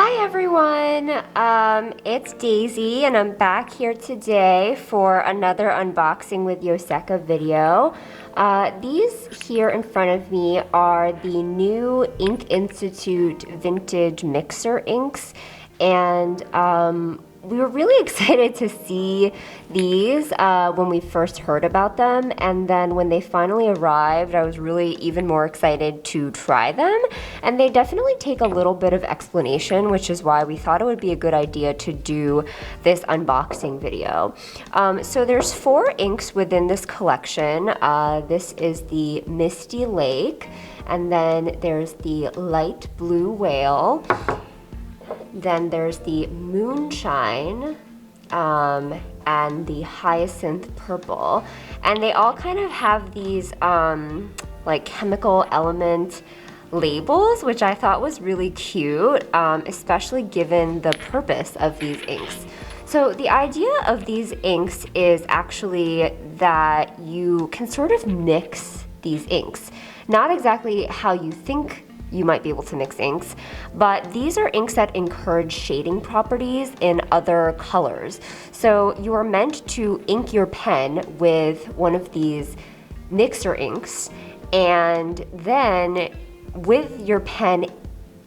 Hi everyone, it's Daisy and I'm back here today for another unboxing with Yoseka video. These here in front of me are the new Ink Institute Vintage Mixer inks, and we were really excited to see these when we first heard about them, and then when they finally arrived, I was really even more excited to try them. And they definitely take a little bit of explanation, which is why we thought it would be a good idea to do this unboxing video. So there's 4 inks within this collection. This is the Misty Lake, and then there's the Light Blue Whale. Then there's the Moonshine and the Hyacinth Purple. And they all kind of have these like chemical element labels, which I thought was really cute, especially given the purpose of these inks. So the idea of these inks is actually that you can sort of mix these inks. Not exactly how you think you might be able to mix inks, but these are inks that encourage shading properties in other colors. So you are meant to ink your pen with one of these mixer inks, and then with your pen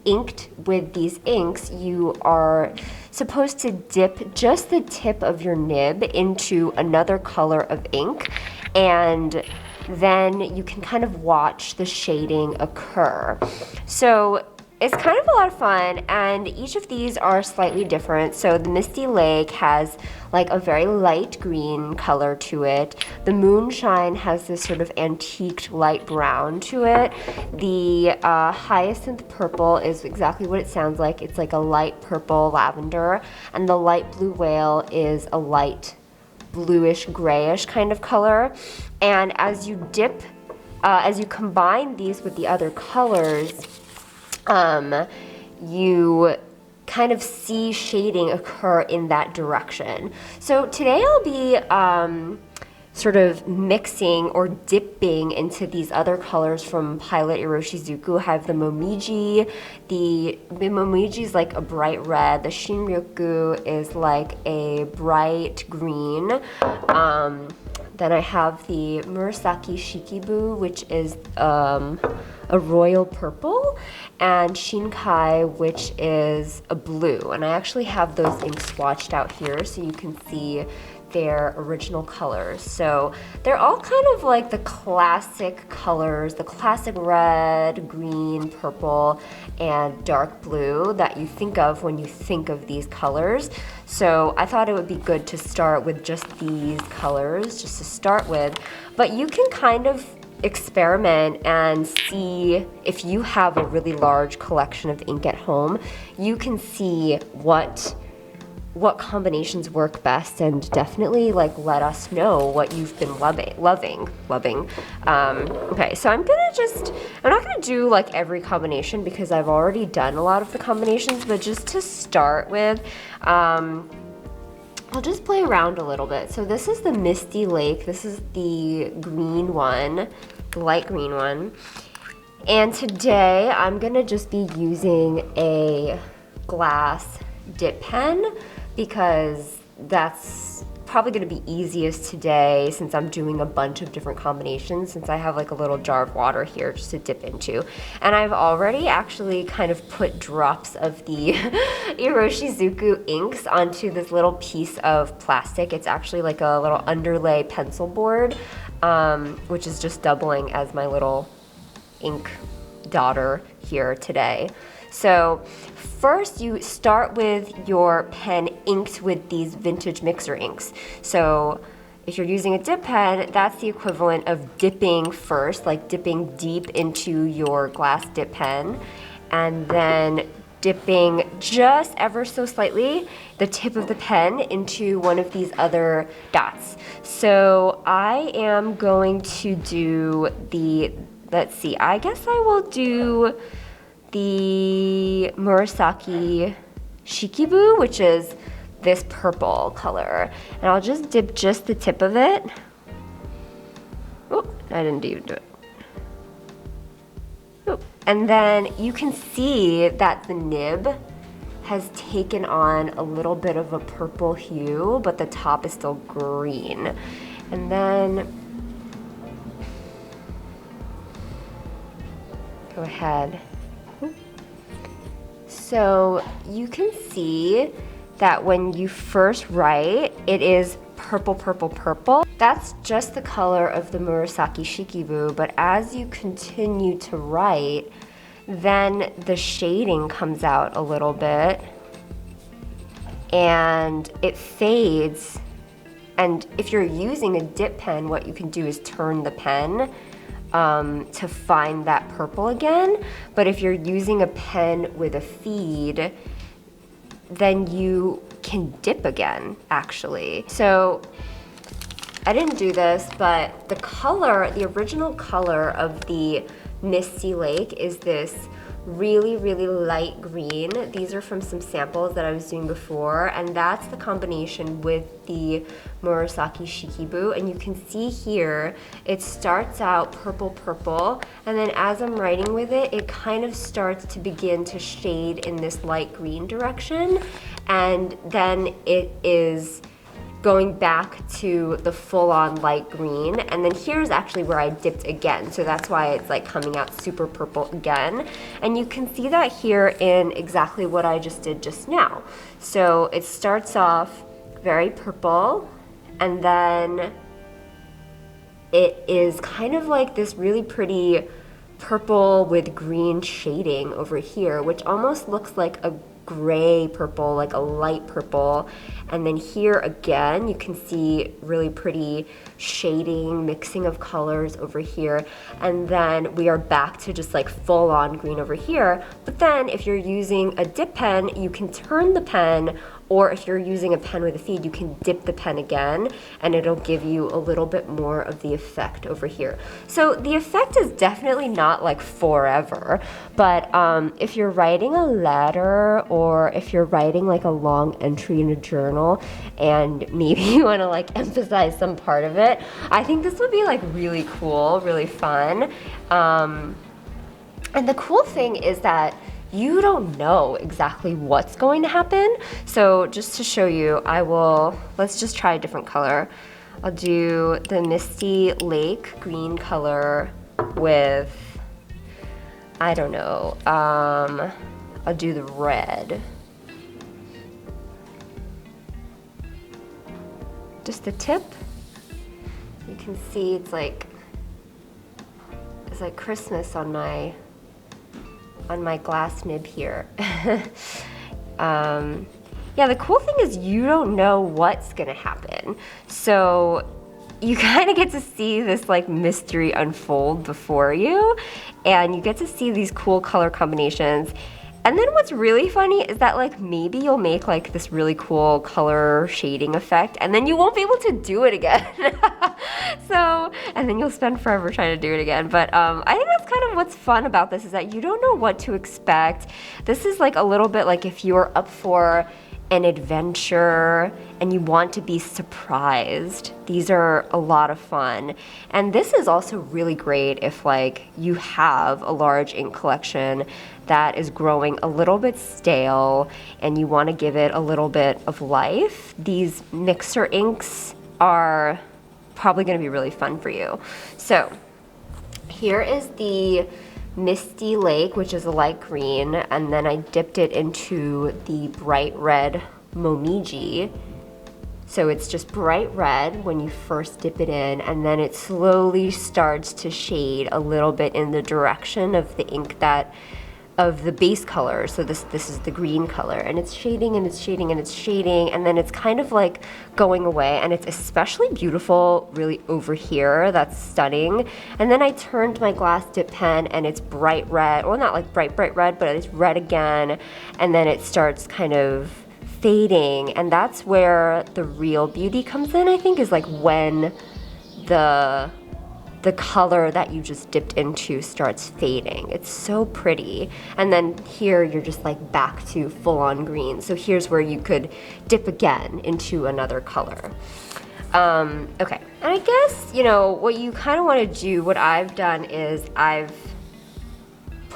inked with these inks, you are supposed to dip just the tip of your nib into another color of ink, and then you can kind of watch the shading occur. So it's kind of a lot of fun, and each of these are slightly different. So the Misty Lake has like a very light green color to it. The Moonshine has this sort of antiqued light brown to it. The Hyacinth Purple is exactly what it sounds like. It's like a light purple lavender, and the Light Blue Whale is a light bluish grayish kind of color. And as you combine these with the other colors, you kind of see shading occur in that direction. So today I'll be sort of mixing or dipping into these other colors from Pilot Iroshizuku. I have the Momiji. The Momiji is like a bright red. The Shinryoku is like a bright green. Then I have the Murasaki Shikibu, which is a royal purple, and Shinkai, which is a blue. And I actually have those inks swatched out here so you can see their original colors. So they're all kind of like the classic colors, the classic red, green, purple, and dark blue that you think of when you think of these colors. So I thought it would be good to start with just these colors, just to start with. But you can kind of experiment and see if you have a really large collection of ink at home. You can see what combinations work best, and definitely like let us know what you've been loving. Okay, so I'm not gonna do like every combination because I've already done a lot of the combinations, but just to start with, I'll just play around a little bit. So this is the Misty Lake. This is the green one, the light green one. And today I'm gonna just be using a glass dip pen because that's probably going to be easiest today since I'm doing a bunch of different combinations, since I have like a little jar of water here just to dip into. And I've already actually kind of put drops of the Iroshizuku inks onto this little piece of plastic. It's actually like a little underlay pencil board, which is just doubling as my little ink daughter here today. So first you start with your pen inked with these vintage mixer inks. So if you're using a dip pen, that's the equivalent of dipping first, like dipping deep into your glass dip pen, and then dipping just ever so slightly the tip of the pen into one of these other dots. So I am going to do let's see, I guess I will do the Murasaki Shikibu, which is this purple color. And I'll just dip just the tip of it. Oh, I didn't even do it. Oh. And then you can see that the nib has taken on a little bit of a purple hue, but the top is still green. And then go ahead. So you can see that when you first write, it is purple, purple, purple. That's just the color of the Murasaki Shikibu, but as you continue to write, then the shading comes out a little bit and it fades. And if you're using a dip pen, what you can do is turn the pen to find that purple again. But if you're using a pen with a feed, then you can dip again, actually. So I didn't do this, but the color, the original color of the Misty Lake is this really, really light green. These are from some samples that I was doing before, and that's the combination with the Murasaki Shikibu. And you can see here, it starts out purple, purple, and then as I'm writing with it, it kind of starts to begin to shade in this light green direction, and then it is going back to the full-on light green. And then here's actually where I dipped again, so that's why it's like coming out super purple again. And you can see that here in exactly what I just did just now. So it starts off very purple, and then it is kind of like this really pretty purple with green shading over here, which almost looks like a gray purple, like a light purple. And then here again, you can see really pretty shading, mixing of colors over here. And then we are back to just like full on green over here. But then if you're using a dip pen, you can turn the pen, or if you're using a pen with a feed, you can dip the pen again, and it'll give you a little bit more of the effect over here. So the effect is definitely not like forever, but if you're writing a letter, or if you're writing like a long entry in a journal, and maybe you want to like emphasize some part of it, I think this would be like really cool, really fun. And the cool thing is that you don't know exactly what's going to happen. So just to show you, let's just try a different color. I'll do the Misty Lake green color with, I don't know, I'll do the red. Just the tip. You can see it's like Christmas on my glass nib here. Yeah, the cool thing is you don't know what's gonna happen. So you kind of get to see this like mystery unfold before you, and you get to see these cool color combinations. And then what's really funny is that like maybe you'll make like this really cool color shading effect, and then you won't be able to do it again. So, and then you'll spend forever trying to do it again. But I think that's kind of what's fun about this, is that you don't know what to expect. This is like a little bit like if you're up for an adventure and you want to be surprised. These are a lot of fun. And this is also really great if like you have a large ink collection that is growing a little bit stale and you want to give it a little bit of life. These mixer inks are probably going to be really fun for you. So here is the Misty Lake, which is a light green, and then I dipped it into the bright red Momiji. So it's just bright red when you first dip it in, and then it slowly starts to shade a little bit in the direction of the ink of the base color. So this is the green color, and it's shading and it's shading and it's shading, and then it's kind of like going away, and it's especially beautiful really over here. That's stunning. And then I turned my glass dip pen and it's bright red, well, not like bright red, but it's red again, and then it starts kind of fading, and that's where the real beauty comes in, I think, is like when the color that you just dipped into starts fading. It's so pretty. And then here you're just like back to full-on green. So here's where you could dip again into another color. Okay, and I guess, you know, what you kind of want to do, what I've done is I've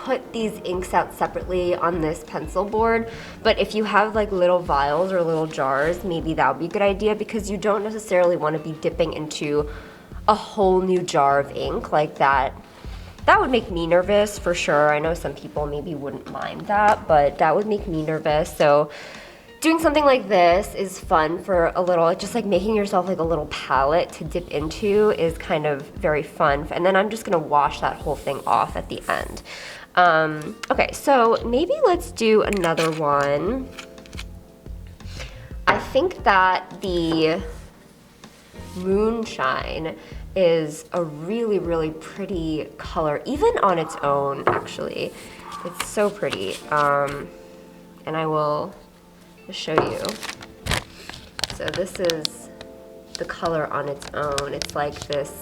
put these inks out separately on this pencil board, but if you have like little vials or little jars, maybe that would be a good idea, because you don't necessarily want to be dipping into a whole new jar of ink like that. That would make me nervous for sure. I know some people maybe wouldn't mind that, but that would make me nervous. So doing something like this is fun for a little, just like making yourself like a little palette to dip into is kind of very fun. And then I'm just gonna wash that whole thing off at the end. Okay, so maybe let's do another one. I think that the Moonshine is a really, really pretty color, even on its own, actually. It's so pretty. And I will just show you. So this is the color on its own. It's like this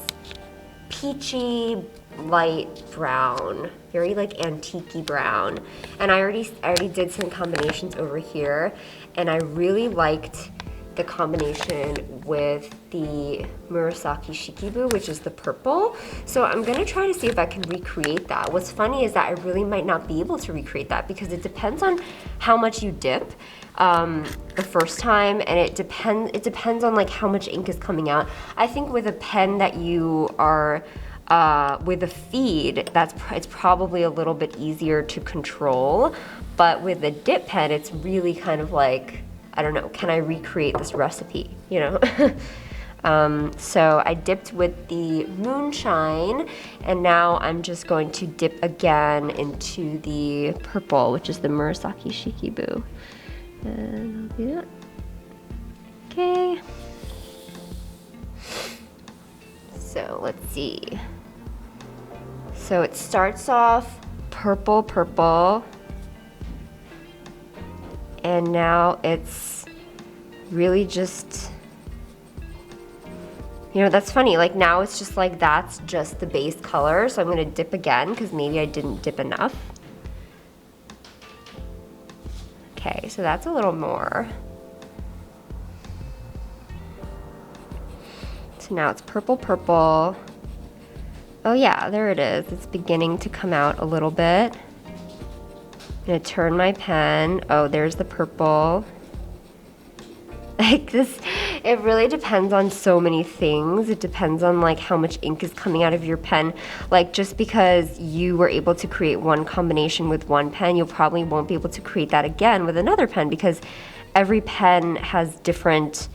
peachy, light brown, very like antique-y brown. And I already did some combinations over here, and I really liked the combination with the Murasaki Shikibu, which is the purple. So I'm gonna try to see if I can recreate that. What's funny is that I really might not be able to recreate that, because it depends on how much you dip the first time, and it depends on like how much ink is coming out. I think with a pen that you are with a feed, it's probably a little bit easier to control, but with a dip pen, it's really kind of like, I don't know, can I recreate this recipe, you know? So I dipped with the Moonshine, and now I'm just going to dip again into the purple, which is the Murasaki Shikibu. And I'll do that. Okay. So let's see. So it starts off purple, purple. And now it's really just, you know, that's funny. Like now it's just like, that's just the base color. So I'm gonna dip again, because maybe I didn't dip enough. Okay, so that's a little more. So now it's purple, purple. Oh yeah, there it is. It's beginning to come out a little bit. I'm gonna turn my pen. Oh, there's the purple. Like this, it really depends on so many things. It depends on like how much ink is coming out of your pen. Like just because you were able to create one combination with one pen, you probably won't be able to create that again with another pen, because every pen has different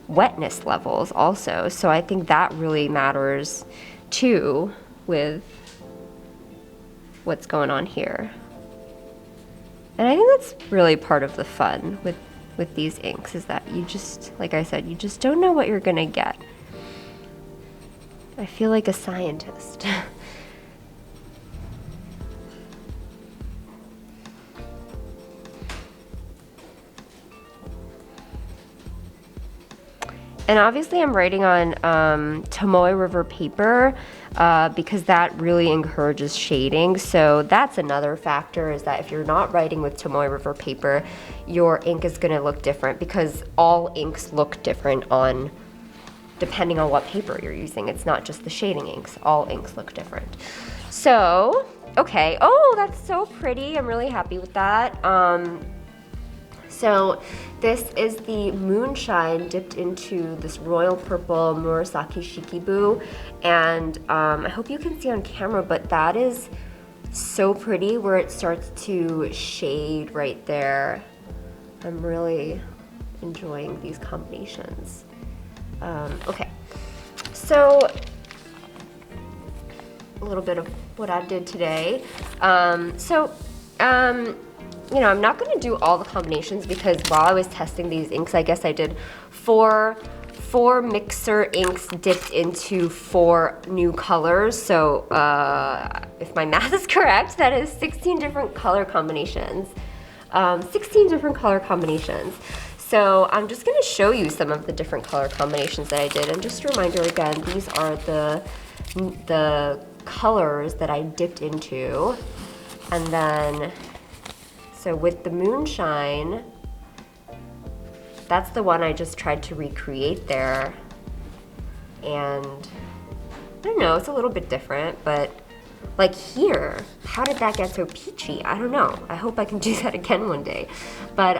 wetness levels also. So I think that really matters too with what's going on here. And I think that's really part of the fun with these inks, is that you just, like I said, you just don't know what you're gonna get. I feel like a scientist. And obviously I'm writing on Tomoe River paper because that really encourages shading. So that's another factor, is that if you're not writing with Tomoe River paper, your ink is gonna look different, because all inks look different depending on what paper you're using. It's not just the shading inks, all inks look different. So, okay, oh, that's so pretty. I'm really happy with that. So this is the Moonshine dipped into this royal purple Murasaki Shikibu, and I hope you can see on camera, but that is so pretty where it starts to shade right there. I'm really enjoying these combinations. Okay, so a little bit of what I did today. You know, I'm not going to do all the combinations, because while I was testing these inks, I guess I did four mixer inks dipped into 4 new colors. So if my math is correct, that is 16 different color combinations. 16 different color combinations. So I'm just going to show you some of the different color combinations that I did. And just a reminder again, these are the colors that I dipped into. And then, so with the Moonshine, that's the one I just tried to recreate there. And I don't know, it's a little bit different, but like here, how did that get so peachy? I don't know. I hope I can do that again one day. But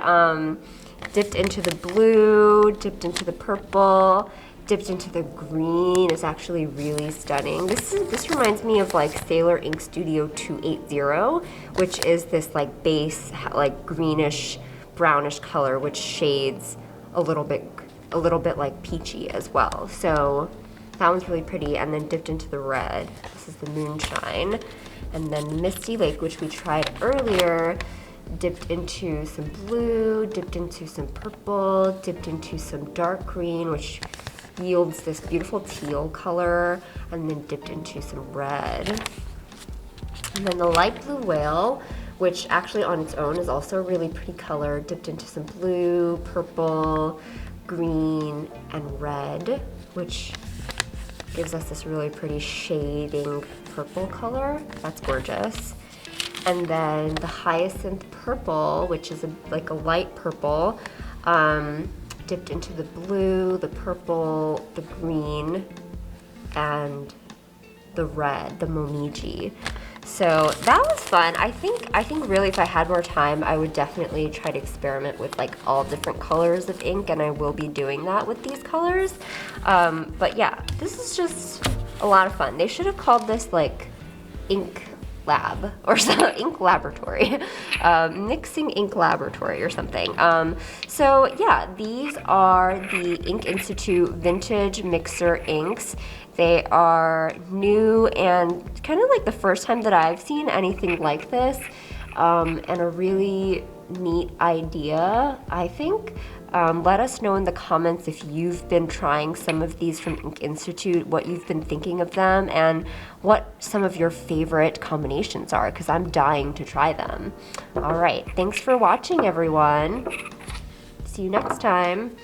dipped into the blue, dipped into the purple, dipped into the green. Is actually really stunning. This reminds me of like Sailor Ink Studio 280, which is this like base like greenish brownish color, which shades a little bit like peachy as well. So that one's really pretty. And then dipped into the red. This is the Moonshine. And then Misty Lake, which we tried earlier, dipped into some blue, dipped into some purple, dipped into some dark green, which yields this beautiful teal color, and then dipped into some red. And then the light blue whale, which actually on its own is also a really pretty color, dipped into some blue, purple, green, and red, which gives us this really pretty shading purple color. That's gorgeous. And then the hyacinth purple, which is like a light purple, dipped into the blue, the purple, the green, and the red, the momiji. So that was fun. I think really if I had more time, I would definitely try to experiment with like all different colors of ink, and I will be doing that with these colors. But yeah, this is just a lot of fun. They should have called this like ink lab or something, ink laboratory, mixing ink laboratory or something. So yeah, these are the Ink Institute Vintage Mixer inks. They are new and kind of like the first time that I've seen anything like this, and a really neat idea, I think. Let us know in the comments if you've been trying some of these from Ink Institute, what you've been thinking of them, and what some of your favorite combinations are, because I'm dying to try them. All right, thanks for watching, everyone. See you next time.